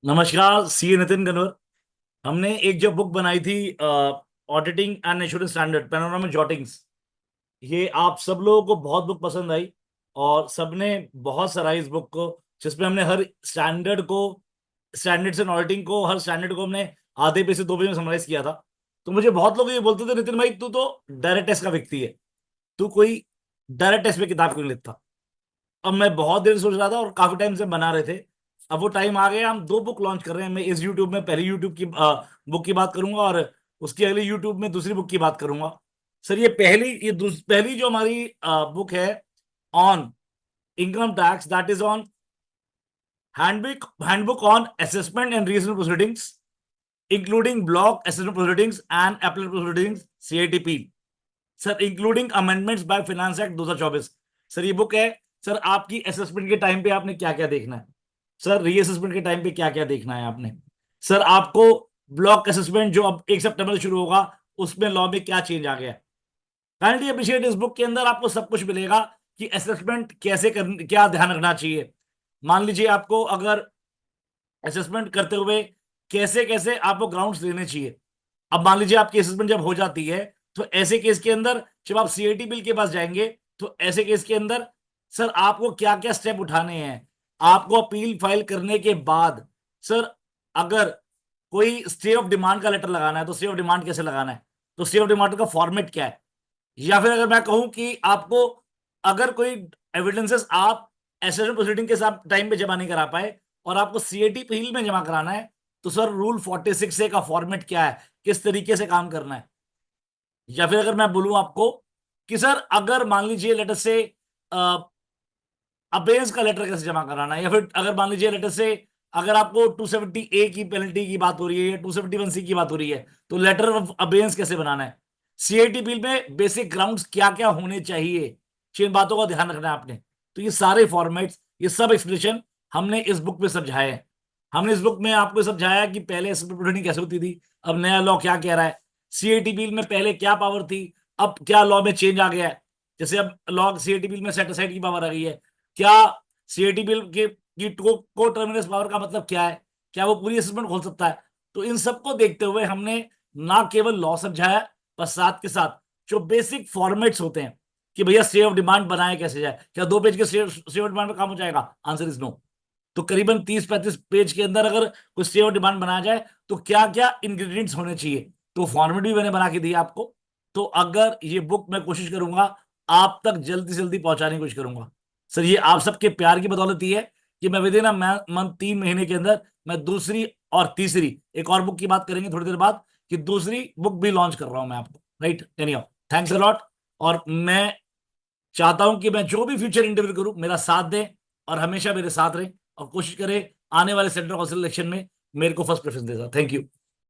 नमस्कार, सी नितिन गनवर। हमने एक जो बुक बनाई थी, auditing and assurance standard panorama jottings, ये आप सब लोगों को बहुत बुक पसंद आई और सबने बहुत सराहा इस बुक को, जिसमें हमने हर स्टैंडर्ड्स एंड ऑडिटिंग को, हर स्टैंडर्ड को हमने आधे पेज से 2 पेज में समराइज किया था। तो मुझे बहुत लोग ये बोलते थे, नितिन भाई तू तो डायरेक्ट टेस्ट का व्यक्ति है, तू कोई डायरेक्ट टेस्ट में किताब क्यों नहीं लिखता। अब मैं बहुत देर से सोच रहा था और काफी टाइम से बना रहे थे। अब वो टाइम आ गया, हम 2 बुक लॉन्च कर रहे हैं। मैं इस यूट्यूब में पहली यूट्यूब की बुक की बात करूंगा और उसकी अगली यूट्यूब में दूसरी बुक की बात करूंगा। सर पहली जो हमारी बुक है on income tax, that is on handbook on assessment and regional proceedings including block assessment proceedings and appeal proceedings, CITP. Sir including amendments by finance act 2024। Sir ये बुक है। Sir आपकी assessment के time पे आपने क्या क्या देखना है, सर रीअसेसमेंट के टाइम पे क्या क्या देखना है आपने, सर आपको ब्लॉक असेसमेंट जो अब 1 सितंबर से शुरू होगा उसमें लॉ में क्या चेंज आ गया। काइंडली अप्रिशिएट, इस बुक के अंदर आपको सब कुछ मिलेगा कि असेसमेंट कैसे कर, क्या ध्यान रखना चाहिए। मान लीजिए आपको अगर असेसमेंट करते हुए कैसे कैसे आपको ग्राउंड्स लेने चाहिए। अब मान लीजिए आपकी असेसमेंट जब हो जाती है तो ऐसे केस के अंदर जब आप सीआईटी बिल के पास जाएंगे तो ऐसे केस के अंदर सर आपको क्या क्या स्टेप उठाने हैं। आपको अपील फाइल करने के बाद सर अगर कोई स्टे ऑफ डिमांड का लेटर लगाना है तो स्टे ऑफ डिमांड कैसे लगाना है, तो स्टे ऑफ डिमांड का फॉर्मेट क्या है। या फिर अगर मैं कहूं कि आपको अगर कोई एविडेंसेस आप एसेशन प्रोसीडिंग के साथ टाइम पे जमा नहीं करा पाए और आपको सीएटी पील में जमा कराना है, तो सर रूल 46 ए का फॉर्मेट क्या है, किस तरीके से काम करना है। या फिर अगर मैं बोलूं आपको कि सर अगर मान लीजिए लेटर से अबेंस का लेटर कैसे जमा कराना है, या फिर अगर मान लीजिए लेटर से अगर आपको 270 ए की पेनल्टी की बात हो रही है या 271 सी की बात हो रही है तो लेटर ऑफ अबेंस कैसे बनाना है। सीआईटी बिल में बेसिक ग्राउंड्स क्या क्या होने चाहिए, जिन बातों का ध्यान रखना है आपने। तो ये सारे फॉर्मेट्स, ये सब एक्सप्लेनेशन हमने इस बुक में समझाए हैं। हमने इस बुक में आपको समझाया कि पहले प्रोसीडिंग कैसे होती थी, अब नया लॉ क्या कह रहा है। सीआईटी बिल में पहले क्या पावर थी, अब क्या लॉ में चेंज आ गया है। जैसे अब लॉ सीआईटी बिल में सेट असाइड की पावर आ गई है। क्या सीआईटी बिल के की को टर्मिनस पावर का मतलब क्या है, क्या वो पूरी असेसमेंट खोल सकता है। तो इन सबको देखते हुए हमने ना केवल लॉ समझाया, पर साथ के साथ जो बेसिक फॉर्मेट्स होते हैं कि भैया स्टे ऑफ डिमांड बनाए कैसे जाए, क्या 2 पेज के स्टे ऑफ डिमांड में काम हो जाएगा, आंसर इज नो। तो करीबन 30-35 पेज के अंदर अगर कोई स्टे ऑफ डिमांड बनाया जाए तो क्या क्या इंग्रेडिएंट्स होने चाहिए, तो फॉर्मेट भी मैंने बना के दिया आपको। तो अगर ये बुक मैं कोशिश करूंगा आप तक जल्दी से जल्दी पहुंचाने की कोशिश करूंगा। सर ये आप सबके प्यार की बदौलत ही है कि मैं विद इन मंथ 3 महीने के अंदर मैं दूसरी और तीसरी एक और बुक की बात करेंगे थोड़ी देर बाद कि दूसरी बुक भी लॉन्च कर रहा हूं मैं आपको, right. Anyhow, thanks a lot. और मैं चाहता हूं कि मैं जो भी फ्यूचर इंटरव्यू करूं मेरा साथ दें और हमेशा मेरे साथ रहें और कोशिश करें आने वाले सेंट्रल काउंसिल इलेक्शन में मेरे को first preference they. Thank you.